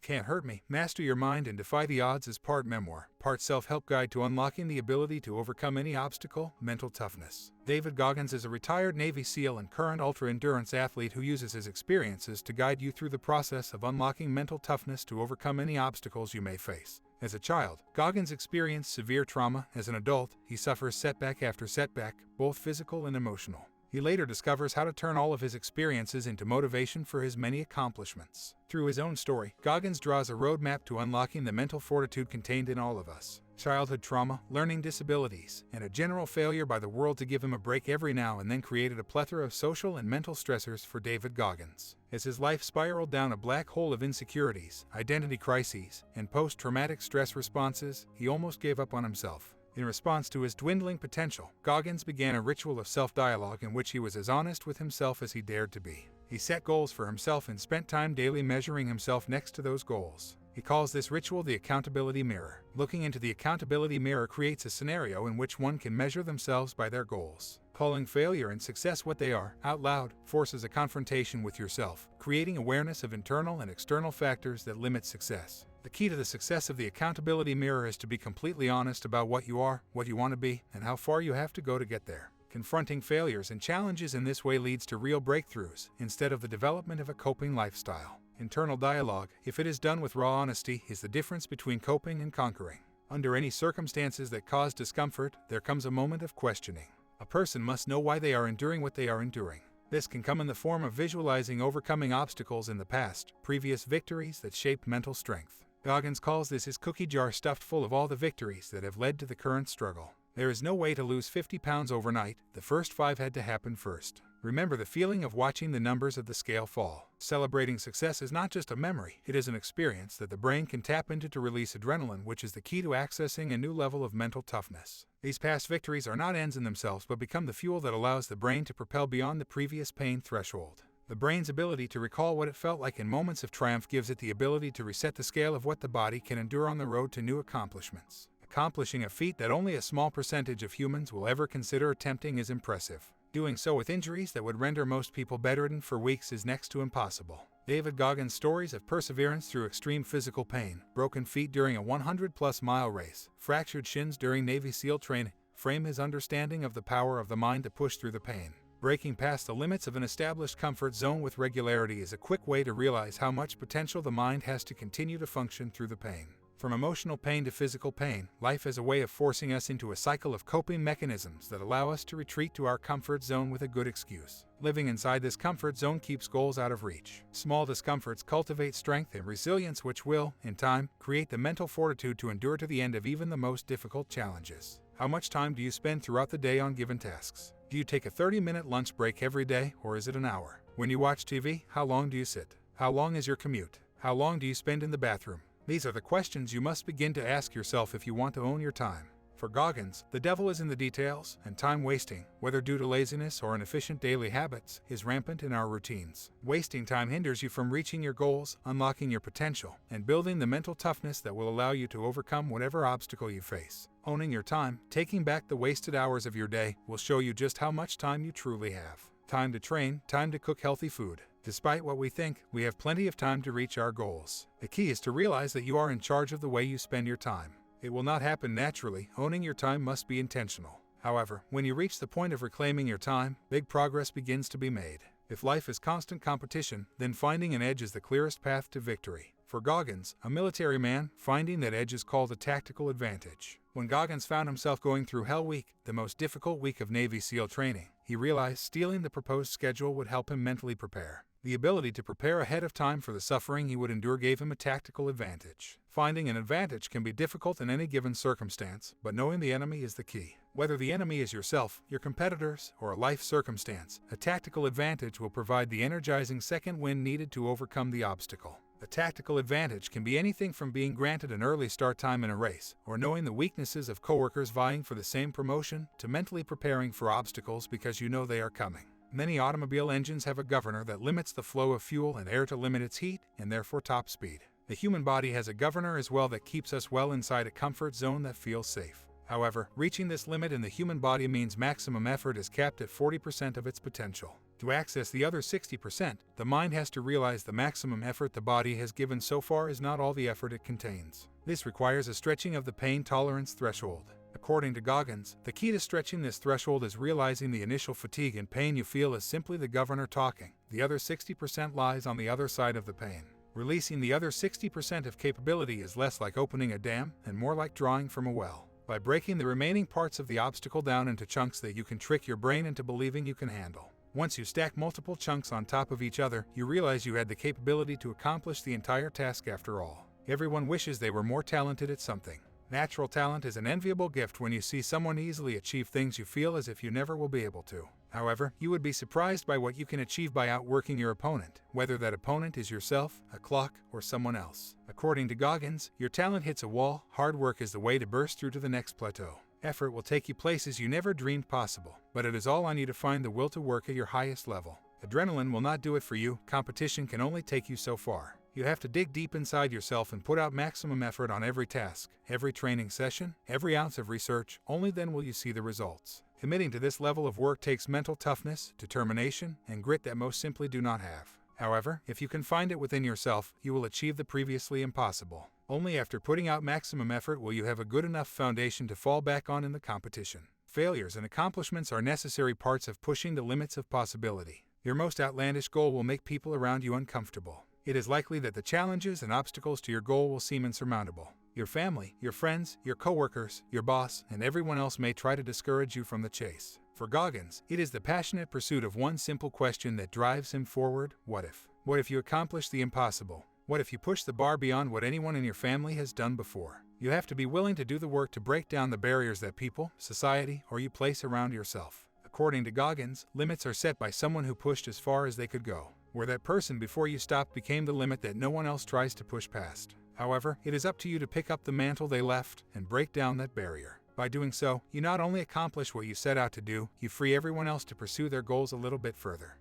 Can't Hurt Me, Master Your Mind and Defy the Odds is part memoir, part self-help guide to unlocking the ability to overcome any obstacle, mental toughness. David Goggins is a retired Navy SEAL and current ultra-endurance athlete who uses his experiences to guide you through the process of unlocking mental toughness to overcome any obstacles you may face. As a child, Goggins experienced severe trauma. As an adult, he suffers setback after setback, both physical and emotional. He later discovers how to turn all of his experiences into motivation for his many accomplishments. Through his own story, Goggins draws a roadmap to unlocking the mental fortitude contained in all of us. Childhood trauma, learning disabilities, and a general failure by the world to give him a break every now and then created a plethora of social and mental stressors for David Goggins. As his life spiraled down a black hole of insecurities, identity crises, and post-traumatic stress responses, he almost gave up on himself. In response to his dwindling potential, Goggins began a ritual of self-dialogue in which he was as honest with himself as he dared to be. He set goals for himself and spent time daily measuring himself next to those goals. He calls this ritual the accountability mirror. Looking into the accountability mirror creates a scenario in which one can measure themselves by their goals. Calling failure and success what they are, out loud, forces a confrontation with yourself, creating awareness of internal and external factors that limit success. The key to the success of the accountability mirror is to be completely honest about what you are, what you want to be, and how far you have to go to get there. Confronting failures and challenges in this way leads to real breakthroughs, instead of the development of a coping lifestyle. Internal dialogue, if it is done with raw honesty, is the difference between coping and conquering. Under any circumstances that cause discomfort, there comes a moment of questioning. A person must know why they are enduring what they are enduring. This can come in the form of visualizing overcoming obstacles in the past, previous victories that shaped mental strength. Goggins calls this his cookie jar stuffed full of all the victories that have led to the current struggle. There is no way to lose 50 pounds overnight. The first 5 had to happen first. Remember the feeling of watching the numbers of the scale fall. Celebrating success is not just a memory, it is an experience that the brain can tap into to release adrenaline, which is the key to accessing a new level of mental toughness. These past victories are not ends in themselves but become the fuel that allows the brain to propel beyond the previous pain threshold. The brain's ability to recall what it felt like in moments of triumph gives it the ability to reset the scale of what the body can endure on the road to new accomplishments. Accomplishing a feat that only a small percentage of humans will ever consider attempting is impressive. Doing so with injuries that would render most people bedridden for weeks is next to impossible. David Goggins' stories of perseverance through extreme physical pain, broken feet during a 100-plus mile race, fractured shins during Navy SEAL training, frame his understanding of the power of the mind to push through the pain. Breaking past the limits of an established comfort zone with regularity is a quick way to realize how much potential the mind has to continue to function through the pain. From emotional pain to physical pain, life is a way of forcing us into a cycle of coping mechanisms that allow us to retreat to our comfort zone with a good excuse. Living inside this comfort zone keeps goals out of reach. Small discomforts cultivate strength and resilience, which will, in time, create the mental fortitude to endure to the end of even the most difficult challenges. How much time do you spend throughout the day on given tasks? Do you take a 30-minute lunch break every day, or is it an hour? When you watch TV, how long do you sit? How long is your commute? How long do you spend in the bathroom? These are the questions you must begin to ask yourself if you want to own your time. For Goggins, the devil is in the details, and time wasting, whether due to laziness or inefficient daily habits, is rampant in our routines. Wasting time hinders you from reaching your goals, unlocking your potential, and building the mental toughness that will allow you to overcome whatever obstacle you face. Owning your time, taking back the wasted hours of your day, will show you just how much time you truly have. Time to train, time to cook healthy food. Despite what we think, we have plenty of time to reach our goals. The key is to realize that you are in charge of the way you spend your time. It will not happen naturally. Owning your time must be intentional. However, when you reach the point of reclaiming your time, big progress begins to be made. If life is constant competition, then finding an edge is the clearest path to victory. For Goggins, a military man, finding that edge is called a tactical advantage. When Goggins found himself going through Hell Week, the most difficult week of Navy SEAL training, he realized stealing the proposed schedule would help him mentally prepare. The ability to prepare ahead of time for the suffering he would endure gave him a tactical advantage. Finding an advantage can be difficult in any given circumstance, but knowing the enemy is the key. Whether the enemy is yourself, your competitors, or a life circumstance, a tactical advantage will provide the energizing second wind needed to overcome the obstacle. A tactical advantage can be anything from being granted an early start time in a race, or knowing the weaknesses of coworkers vying for the same promotion, to mentally preparing for obstacles because you know they are coming. Many automobile engines have a governor that limits the flow of fuel and air to limit its heat, and therefore top speed. The human body has a governor as well that keeps us well inside a comfort zone that feels safe. However, reaching this limit in the human body means maximum effort is capped at 40% of its potential. To access the other 60%, the mind has to realize the maximum effort the body has given so far is not all the effort it contains. This requires a stretching of the pain tolerance threshold. According to Goggins, the key to stretching this threshold is realizing the initial fatigue and pain you feel is simply the governor talking. The other 60% lies on the other side of the pain. Releasing the other 60% of capability is less like opening a dam and more like drawing from a well. By breaking the remaining parts of the obstacle down into chunks that you can trick your brain into believing you can handle. Once you stack multiple chunks on top of each other, you realize you had the capability to accomplish the entire task after all. Everyone wishes they were more talented at something. Natural talent is an enviable gift when you see someone easily achieve things you feel as if you never will be able to. However, you would be surprised by what you can achieve by outworking your opponent, whether that opponent is yourself, a clock, or someone else. According to Goggins, your talent hits a wall, hard work is the way to burst through to the next plateau. Effort will take you places you never dreamed possible, but it is all on you to find the will to work at your highest level. Adrenaline will not do it for you, competition can only take you so far. You have to dig deep inside yourself and put out maximum effort on every task, every training session, every ounce of research, only then will you see the results. Committing to this level of work takes mental toughness, determination, and grit that most simply do not have. However, if you can find it within yourself, you will achieve the previously impossible. Only after putting out maximum effort will you have a good enough foundation to fall back on in the competition. Failures and accomplishments are necessary parts of pushing the limits of possibility. Your most outlandish goal will make people around you uncomfortable. It is likely that the challenges and obstacles to your goal will seem insurmountable. Your family, your friends, your coworkers, your boss, and everyone else may try to discourage you from the chase. For Goggins, it is the passionate pursuit of one simple question that drives him forward: what if? What if you accomplish the impossible? What if you push the bar beyond what anyone in your family has done before? You have to be willing to do the work to break down the barriers that people, society, or you place around yourself. According to Goggins, limits are set by someone who pushed as far as they could go, where that person before you stopped became the limit that no one else tries to push past. However, it is up to you to pick up the mantle they left and break down that barrier. By doing so, you not only accomplish what you set out to do, you free everyone else to pursue their goals a little bit further.